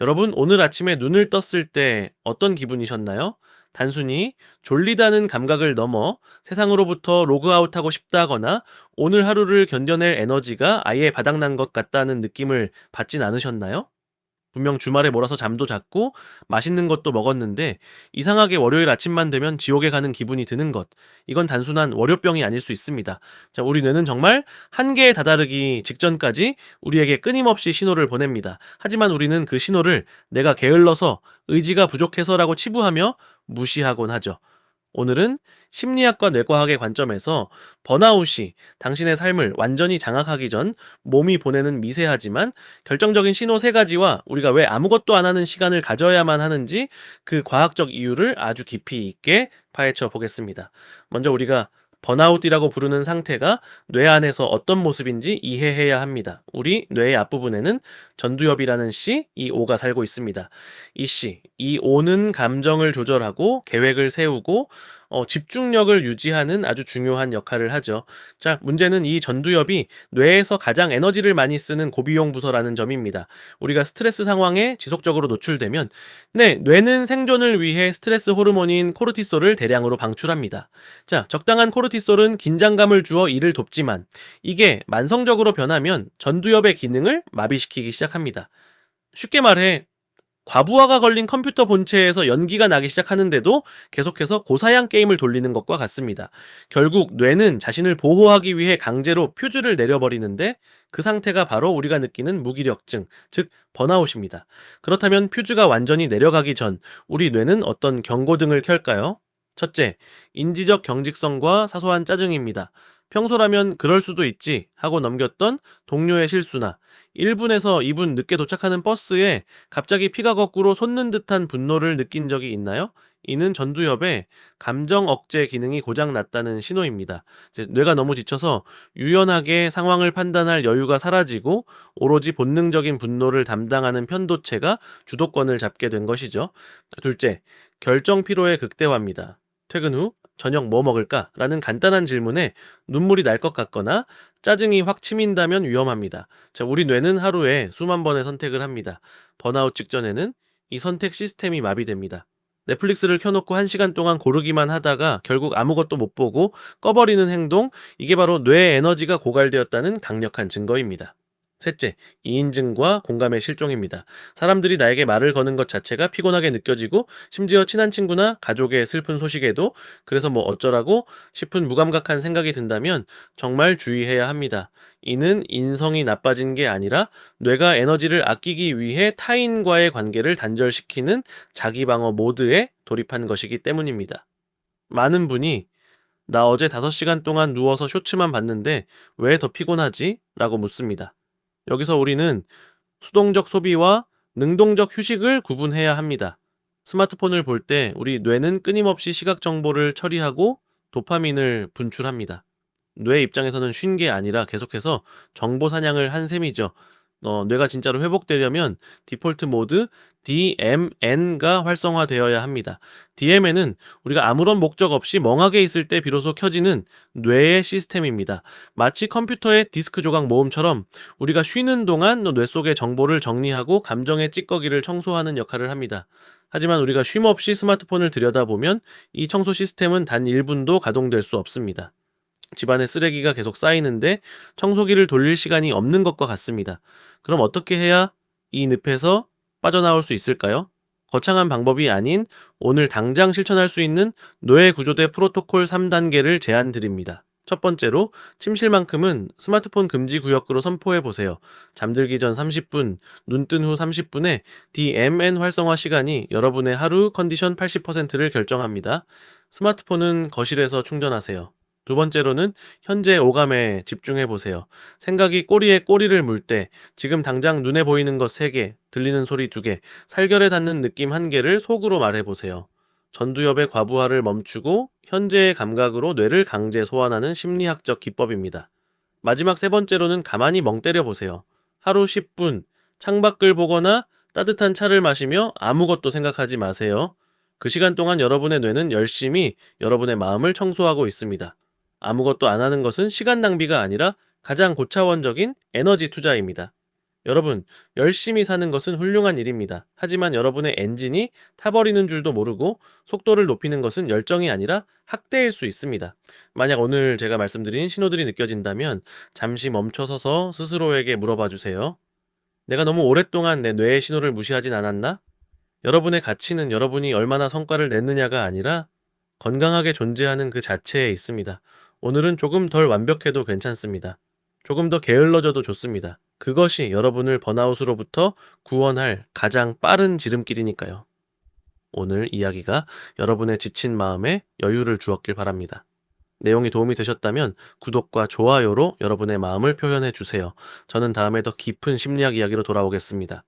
여러분, 오늘 아침에 눈을 떴을 때 어떤 기분이셨나요? 단순히 졸리다는 감각을 넘어 세상으로부터 로그아웃하고 싶다거나 오늘 하루를 견뎌낼 에너지가 아예 바닥난 것 같다는 느낌을 받진 않으셨나요? 분명 주말에 몰아서 잠도 잤고 맛있는 것도 먹었는데 이상하게 월요일 아침만 되면 지옥에 가는 기분이 드는 것. 이건 단순한 월요병이 아닐 수 있습니다. 자, 우리 뇌는 정말 한계에 다다르기 직전까지 우리에게 끊임없이 신호를 보냅니다. 하지만 우리는 그 신호를 내가 게을러서 의지가 부족해서라고 치부하며 무시하곤 하죠. 오늘은 심리학과 뇌과학의 관점에서 번아웃이 당신의 삶을 완전히 장악하기 전 몸이 보내는 미세하지만 결정적인 신호 세 가지와 우리가 왜 아무것도 안 하는 시간을 가져야만 하는지 그 과학적 이유를 아주 깊이 있게 파헤쳐 보겠습니다. 먼저 우리가 번아웃이라고 부르는 상태가 뇌 안에서 어떤 모습인지 이해해야 합니다. 우리 뇌의 앞부분에는 전두엽이라는 씨, 이 오가 살고 있습니다. 이 씨, 이 오는 감정을 조절하고 계획을 세우고 집중력을 유지하는 아주 중요한 역할을 하죠. 자, 문제는 이 전두엽이 뇌에서 가장 에너지를 많이 쓰는 고비용 부서라는 점입니다. 우리가 스트레스 상황에 지속적으로 노출되면 뇌는 생존을 위해 스트레스 호르몬인 코르티솔을 대량으로 방출합니다. 자, 적당한 코르티솔은 긴장감을 주어 일을 돕지만 이게 만성적으로 변하면 전두엽의 기능을 마비시키기 시작합니다. 쉽게 말해 과부하가 걸린 컴퓨터 본체에서 연기가 나기 시작하는데도 계속해서 고사양 게임을 돌리는 것과 같습니다. 결국 뇌는 자신을 보호하기 위해 강제로 퓨즈를 내려버리는데 그 상태가 바로 우리가 느끼는 무기력증, 즉 번아웃입니다. 그렇다면 퓨즈가 완전히 내려가기 전 우리 뇌는 어떤 경고등을 켤까요? 첫째, 인지적 경직성과 사소한 짜증입니다. 평소라면 그럴 수도 있지 하고 넘겼던 동료의 실수나 1분에서 2분 늦게 도착하는 버스에 갑자기 피가 거꾸로 솟는 듯한 분노를 느낀 적이 있나요? 이는 전두엽의 감정 억제 기능이 고장났다는 신호입니다. 이제 뇌가 너무 지쳐서 유연하게 상황을 판단할 여유가 사라지고 오로지 본능적인 분노를 담당하는 편도체가 주도권을 잡게 된 것이죠. 둘째, 결정 피로의 극대화입니다. 퇴근 후 저녁 뭐 먹을까? 라는 간단한 질문에 눈물이 날 것 같거나 짜증이 확 치민다면 위험합니다. 자, 우리 뇌는 하루에 수만 번의 선택을 합니다. 번아웃 직전에는 이 선택 시스템이 마비됩니다. 넷플릭스를 켜놓고 1시간 동안 고르기만 하다가 결국 아무것도 못 보고 꺼버리는 행동, 이게 바로 뇌의 에너지가 고갈되었다는 강력한 증거입니다. 셋째, 이인증과 공감의 실종입니다. 사람들이 나에게 말을 거는 것 자체가 피곤하게 느껴지고 심지어 친한 친구나 가족의 슬픈 소식에도 그래서 뭐 어쩌라고 싶은 무감각한 생각이 든다면 정말 주의해야 합니다. 이는 인성이 나빠진 게 아니라 뇌가 에너지를 아끼기 위해 타인과의 관계를 단절시키는 자기방어 모드에 돌입한 것이기 때문입니다. 많은 분이 나 어제 5시간 동안 누워서 쇼츠만 봤는데 왜 더 피곤하지? 라고 묻습니다. 여기서 우리는 수동적 소비와 능동적 휴식을 구분해야 합니다. 스마트폰을 볼 때 우리 뇌는 끊임없이 시각 정보를 처리하고 도파민을 분출합니다. 뇌 입장에서는 쉰 게 아니라 계속해서 정보 사냥을 한 셈이죠. 뇌가 진짜로 회복되려면 디폴트 모드 DMN가 활성화되어야 합니다. DMN은 우리가 아무런 목적 없이 멍하게 있을 때 비로소 켜지는 뇌의 시스템입니다. 마치 컴퓨터의 디스크 조각 모음처럼 우리가 쉬는 동안 뇌 속의 정보를 정리하고 감정의 찌꺼기를 청소하는 역할을 합니다. 하지만 우리가 쉼 없이 스마트폰을 들여다보면 이 청소 시스템은 단 1분도 가동될 수 없습니다. 집안에 쓰레기가 계속 쌓이는데 청소기를 돌릴 시간이 없는 것과 같습니다. 그럼 어떻게 해야 이 늪에서 빠져나올 수 있을까요? 거창한 방법이 아닌 오늘 당장 실천할 수 있는 뇌 구조대 프로토콜 3단계를 제안 드립니다. 첫 번째로 침실만큼은 스마트폰 금지 구역으로 선포해 보세요. 잠들기 전 30분, 눈 뜬 후 30분에 DMN 활성화 시간이 여러분의 하루 컨디션 80%를 결정합니다. 스마트폰은 거실에서 충전하세요. 두 번째로는 현재 오감에 집중해 보세요. 생각이 꼬리에 꼬리를 물 때 지금 당장 눈에 보이는 것 3개, 들리는 소리 2개, 살결에 닿는 느낌 1개를 속으로 말해 보세요. 전두엽의 과부하를 멈추고 현재의 감각으로 뇌를 강제 소환하는 심리학적 기법입니다. 마지막 세 번째로는 가만히 멍 때려 보세요. 하루 10분, 창밖을 보거나 따뜻한 차를 마시며 아무것도 생각하지 마세요. 그 시간 동안 여러분의 뇌는 열심히 여러분의 마음을 청소하고 있습니다. 아무것도 안 하는 것은 시간 낭비가 아니라 가장 고차원적인 에너지 투자입니다. 여러분, 열심히 사는 것은 훌륭한 일입니다. 하지만 여러분의 엔진이 타버리는 줄도 모르고 속도를 높이는 것은 열정이 아니라 학대일 수 있습니다. 만약 오늘 제가 말씀드린 신호들이 느껴진다면 잠시 멈춰서서 스스로에게 물어봐 주세요. 내가 너무 오랫동안 내 뇌의 신호를 무시하진 않았나? 여러분의 가치는 여러분이 얼마나 성과를 냈느냐가 아니라 건강하게 존재하는 그 자체에 있습니다. 오늘은 조금 덜 완벽해도 괜찮습니다. 조금 더 게을러져도 좋습니다. 그것이 여러분을 번아웃으로부터 구원할 가장 빠른 지름길이니까요. 오늘 이야기가 여러분의 지친 마음에 여유를 주었길 바랍니다. 내용이 도움이 되셨다면 구독과 좋아요로 여러분의 마음을 표현해 주세요. 저는 다음에 더 깊은 심리학 이야기로 돌아오겠습니다.